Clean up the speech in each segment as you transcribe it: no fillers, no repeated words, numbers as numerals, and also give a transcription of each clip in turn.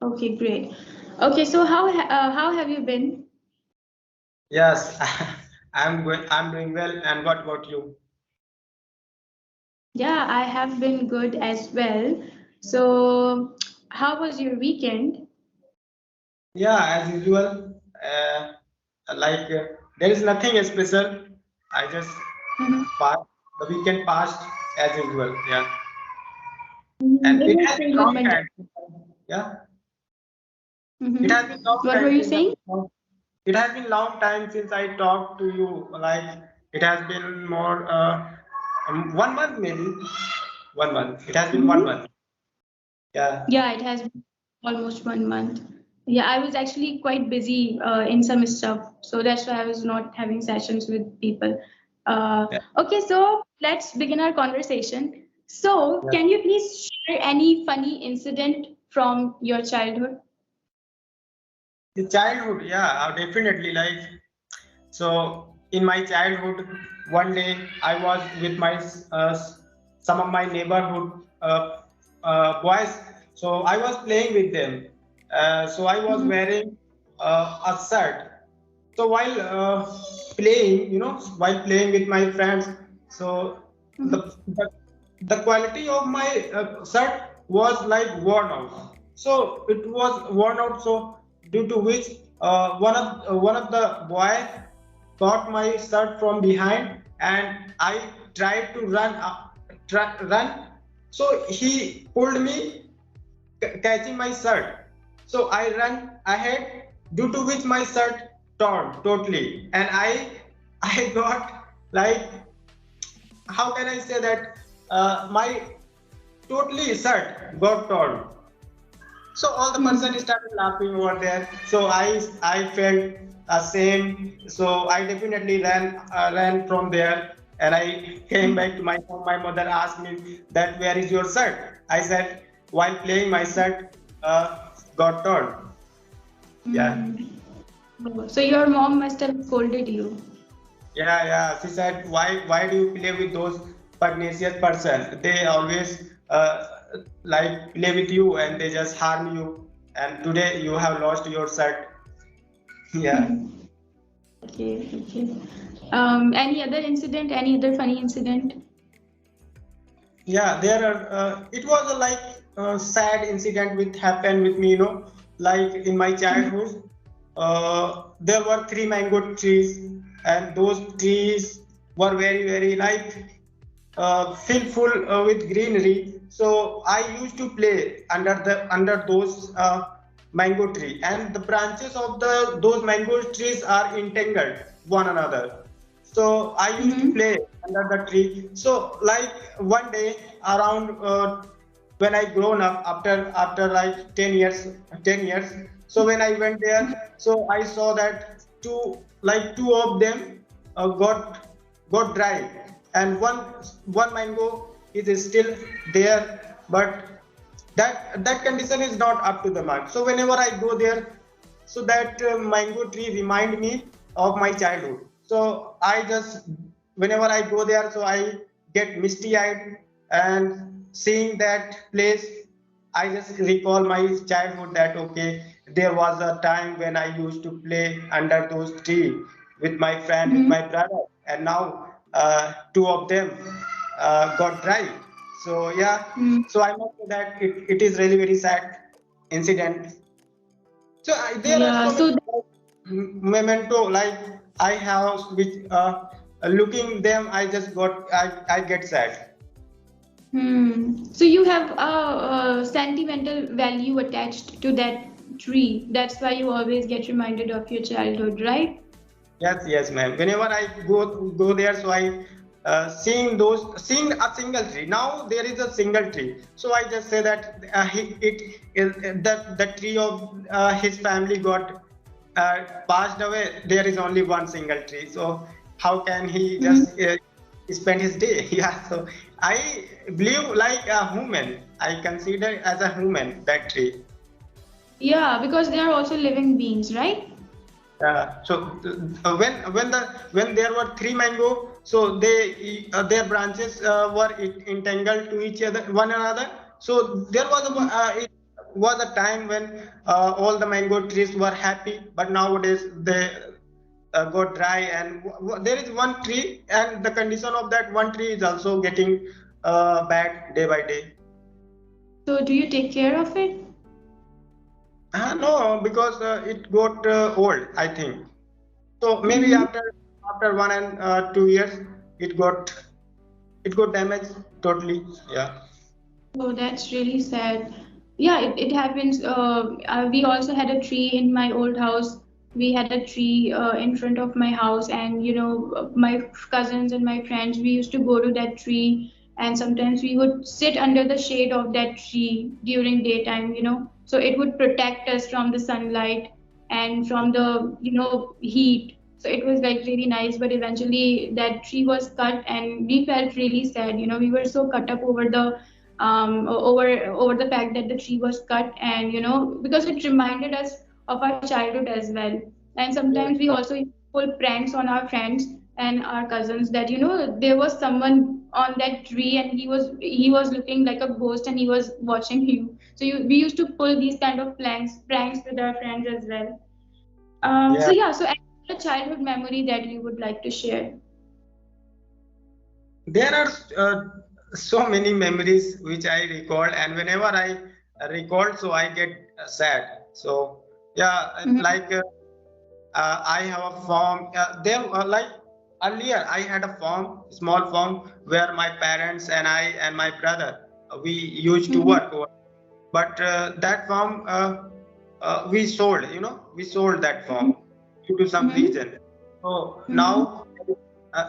Okay, great. Okay, so how have you been? Yes, I'm doing well. And what about you? Yeah, I have been good as well. So, how was your weekend? Yeah, as usual. Uh, there is nothing special. I just Mhm. passed the weekend passed as usual. Yeah, and It it was has been filled with long mental. time. Yeah, it has been Mm-hmm. long What were time you since saying? it has been long time since I talked to you. Like it has been more 1 month maybe. 1 month. It has been one Mm-hmm. month. Yeah. Yeah, it has been almost 1 month. Yeah, I was actually quite busy in some stuff, so that's why I was not having sessions with people. Okay, so let's begin our conversation. So, Yeah. can you please share any funny incident from your childhood? The childhood, yeah, definitely. Like so, in my childhood, one day I was with my some of my neighborhood boys. So I was playing with them. So I was Mhm. wearing a shirt. So while playing, while playing with my friends, so Mhm. the quality of my shirt was like worn out. So it was worn out. So due to which one of the boy got my shirt from behind, and I tried to run. So he pulled me, catching my shirt. So I ran ahead, due to which my shirt torn totally, and I got like, how can I say that, my totally shirt got torn. So all the person Mhm. started laughing over there. So I felt ashamed. So I definitely ran from there, and I came back to my home. My mother asked me that where is your shirt? I said while playing my shirt got torn. Yeah, Mm. Oh, so your mom must have scolded you. yeah. She said why do you play with those pugnacious person? They always like play with you and they just harm you. And today you have lost your shirt. Yeah. Okay, okay. Any other incident? Any other funny incident? Yeah, there are. It was a like sad incident which happened with me. Like in my childhood, there were three mango trees, and those trees were very, very like filled full with greenery. So I used to play under those mango tree, and the branches of the those mango trees are entangled one another. So I used to Mm-hmm. play under the tree. So like one day around when I grown up after like 10 years. So when I went there, so I saw that two of them got dry, and one mango is still there, but that condition is not up to the mark. So whenever I go there, so that mango tree remind me of my childhood. So I just, whenever I go there, so I get misty eyed, and seeing that place, I just recall my childhood, that okay, there was a time when I used to play under those tree with my friend, with Mm-hmm. my brother, and now two of them got dry. So yeah, Mm. so I must say that it is really very sad incident. So there are Yeah, so many so memento like I have, which looking them, I get sad. so you have a sentimental value attached to that tree. That's why you always get reminded of your childhood, right? Yes, yes, ma'am. Whenever I go there, so I seeing a single tree. Now there is a single tree, so I just say that it is that the tree of his family got passed away. There is only one single tree, so how can he Mhm. just spend his day? Yeah, so I believe like a human. I consider as a human that tree. Yeah, because they are also living beings, right? So when there were three mango, so their branches were entangled to each other, one another. So there was a was a time when all the mango trees were happy, but nowadays they got dry, and there is one tree, and the condition of that one tree is also getting bad day by day. So do you take care of it? No, because it got old, I think. So maybe Mm-hmm. after 1 and 2 years, it got it got damaged totally. Yeah. Oh, that's really sad. Yeah, it happens. We also had a tree in my old house. We had a tree in front of my house, and my cousins and my friends, we used to go to that tree, and sometimes we would sit under the shade of that tree during daytime, so it would protect us from the sunlight and from the, heat. So it was like really nice, but eventually that tree was cut, and we felt really sad. We were so cut up over over the fact that the tree was cut, and because it reminded us of our childhood as well. And sometimes we also pull pranks on our friends and our cousins that there was someone on that tree, and he was looking like a ghost, and he was watching you. So we used to pull these kind of pranks with our friends as well. So Yeah. yeah, so any other childhood memory that you would like to share? There are so many memories which I recall, and whenever I recall, so I get sad. So yeah, Mm-hmm. like I have a farm. There, like earlier, I had a farm, small farm, where my parents and I and my brother we used to Mm-hmm. work. But that farm we sold. We sold that farm due to some Mm-hmm. reason. So Mm-hmm. now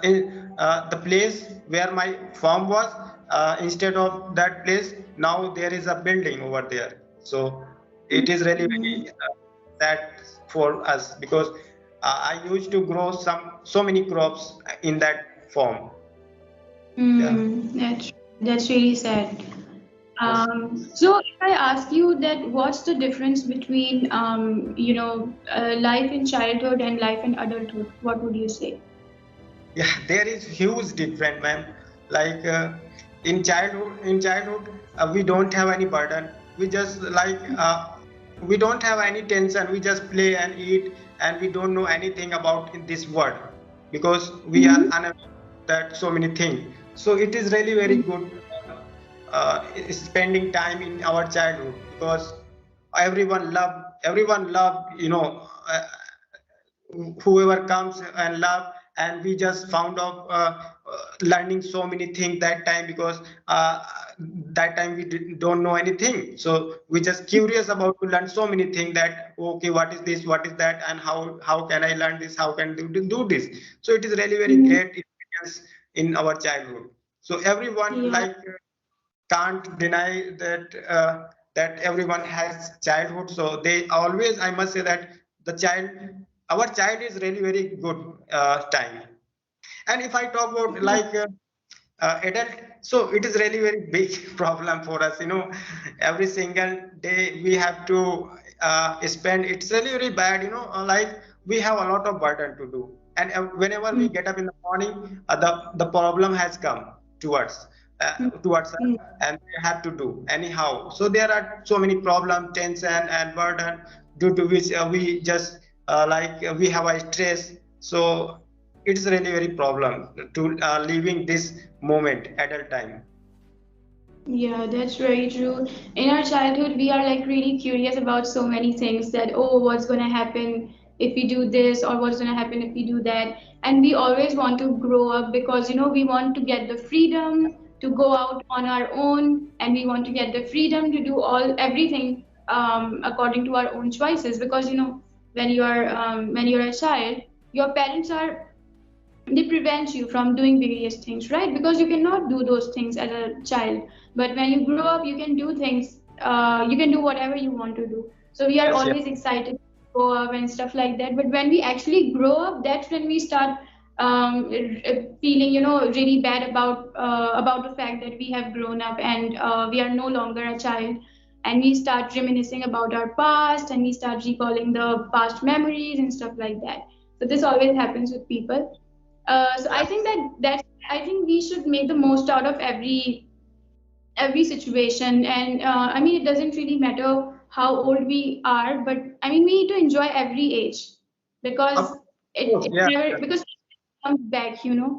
in the place where my farm was, instead of that place, now there is a building over there. So it is really Mm-hmm. very sad for us, because I used to grow so many crops in that farm. Yeah. That's really sad. Yes. So if I ask you that, what's the difference between life in childhood and life in adulthood? What would you say? Yeah, there is huge difference, ma'am. Like in childhood we don't have any burden. We just we don't have any tension. We just play and eat, and we don't know anything about in this world, because we are Mm-hmm. unaware that so many things. So it is really very good spending time in our childhood, because everyone love whoever comes and love, and we just found out learning so many things that time, because that time we don't know anything, so we just curious about to learn so many things, that okay, what is this, what is that, and how can I learn this, how can do this. So it is really very Mm-hmm. great experience in our childhood. So everyone Yeah. can't deny that everyone has childhood. So they always, I must say that the our child is really very good time. And if I talk about Yeah. adult, so it is really very big problem for us. Every single day we have to spend. It's really very bad. We have a lot of burden to do, and whenever we get up in the morning, the problem has come towards towards us, Mm-hmm. and we have to do anyhow. So there are so many problems, tension, and burden, due to which we just we have a stress. So it's really very problem to living this moment adult time. Yeah, that's very true. In our childhood, we are like really curious about so many things that, oh, what's going to happen if we do this, or what's going to happen if we do that. And we always want to grow up because, we want to get the freedom to go out on our own, and we want to get the freedom to do everything according to our own choices. Because, when you're a child, your parents are they prevent you from doing various things, right? Because you cannot do those things as a child. But when you grow up, you can do things. You can do whatever you want to do. So we are Yes, yes. always excited to grow up and stuff like that. But when we actually grow up, that's when we start feeling, really bad about the fact that we have grown up, and we are no longer a child. And we start reminiscing about our past, and we start recalling the past memories and stuff like that. So this always happens with people. So Yeah. I think that I think we should make the most out of every situation. And I mean, it doesn't really matter how old we are, but I mean, we need to enjoy every age because Of course, it yeah, never because it comes back, you know.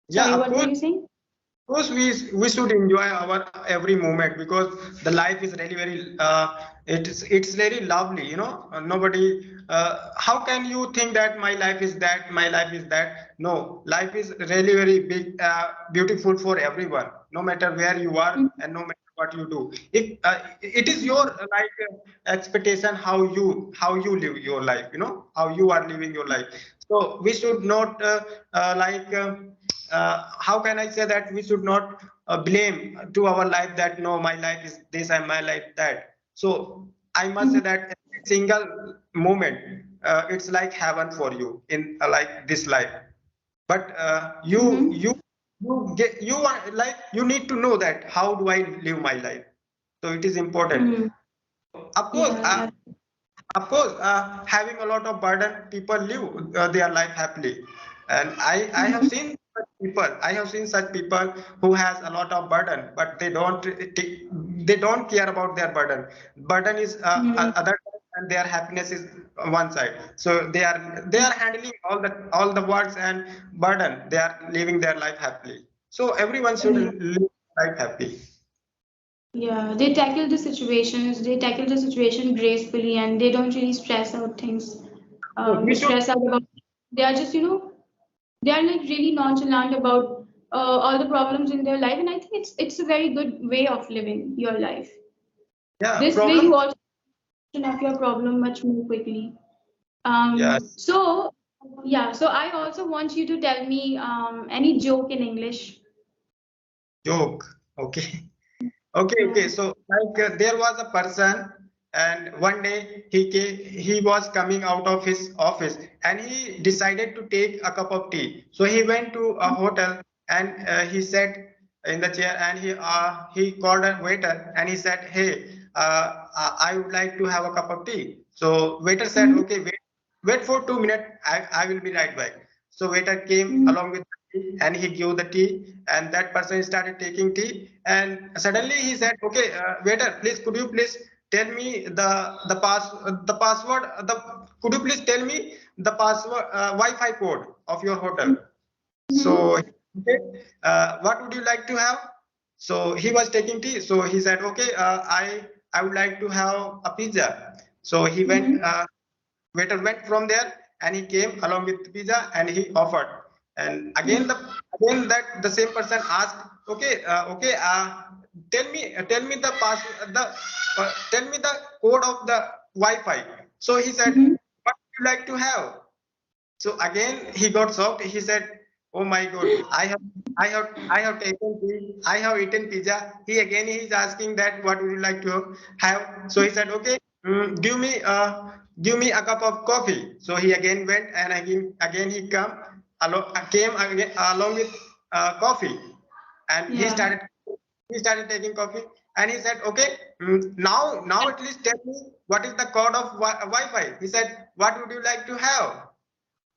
yeah, Sorry, of what were course. you saying? Of course, we should enjoy our every moment because the life is really very it's very lovely, you know. Nobody how can you think that my life is that, my life is that? No, life is really very big, beautiful for everyone, no matter where you are and no matter what you do. If it is your expectation how you live your life, you know, how you are living your life. So we should not how can I say that we should not blame to our life that no, my life is this and my life that. So I must say Mhm. that every single moment, it's like heaven for you in like this life. But Mhm. you are like you need to know that how do I live my life. So it is important. Mhm. Of course, Yeah. having a lot of burden, people live their life happily, and I have Mhm. seen such people. I have seen such people who has a lot of burden, but they don't care about their burden. Burden is Mhm. other side, and their happiness is one side. So they are handling all the works and burden. They are living their life happily. So everyone should Yeah. live life happy. Yeah, they tackle the situations, they tackle the situation gracefully, and they don't really stress out things. So we should. Stress out about. They are just, you know, they are like really nonchalant about all the problems in their life, and I think it's a very good way of living your life. Yeah, This way, problem. you also of your problem much more quickly. Yes. So yeah, so I also want you to tell me any joke in English. Joke. Okay. Okay. Yeah. Okay. So like there was a person, and one day he was coming out of his office, and he decided to take a cup of tea. So he went to a hotel, and he sat in the chair, and he called a waiter, and he said, "Hey, I would like to have a cup of tea." So waiter said, Mhm. "Okay, wait for 2 minutes. I will be right back." So waiter came Mhm. along with tea, and he gave the tea, and that person started taking tea, and suddenly he said, "Okay, waiter, please could you please tell me the password, the could you please tell me the password, Wi-Fi code of your hotel?" Mhm. So okay, what would you like to have? So he was taking tea. So he said, "Okay, I would like to have a pizza." So he went. Mhm. Waiter went from there, and he came along with pizza, and he offered. And Mhm. again that the same person asked, "Okay, okay, tell me the pass the tell me the code of the Wi-Fi." So he said, Mhm. "What would you like to have?" So again he got shocked. He said, "Oh my God, I have taken tea, I have eaten pizza." He is asking that what would you like to have? So he said, "Okay, give me a cup of coffee." So he again went, and again came again along with coffee, and Yeah. he started taking coffee, and he said, "Okay, now at least tell me what is the code of Wi-Fi." He said, "What would you like to have?"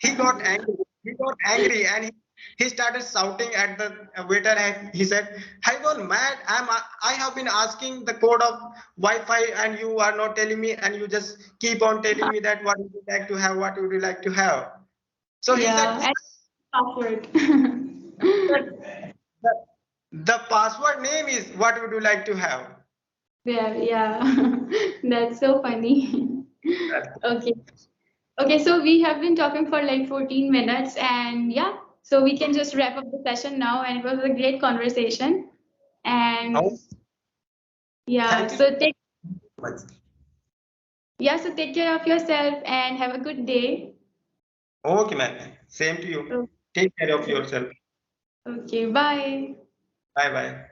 He got angry. He got angry, and he started shouting at the waiter, and he said, "I gone mad. I have been asking the code of Wi-Fi, and you are not telling me, and you just keep on telling me that what would you like to have, what would you like to have." So Yeah. And password. the, the password name is what would you like to have. Yeah, yeah. That's so funny. Okay. Okay, so we have been talking for like 14 minutes, and yeah, so we can just wrap up the session now, and it was a great conversation. Oh, And yeah, thank you so so take much. yeah, so take care of yourself and have a good day. Okay, man. Same to you. So, Take care of yeah. yourself. Okay, bye. Bye bye.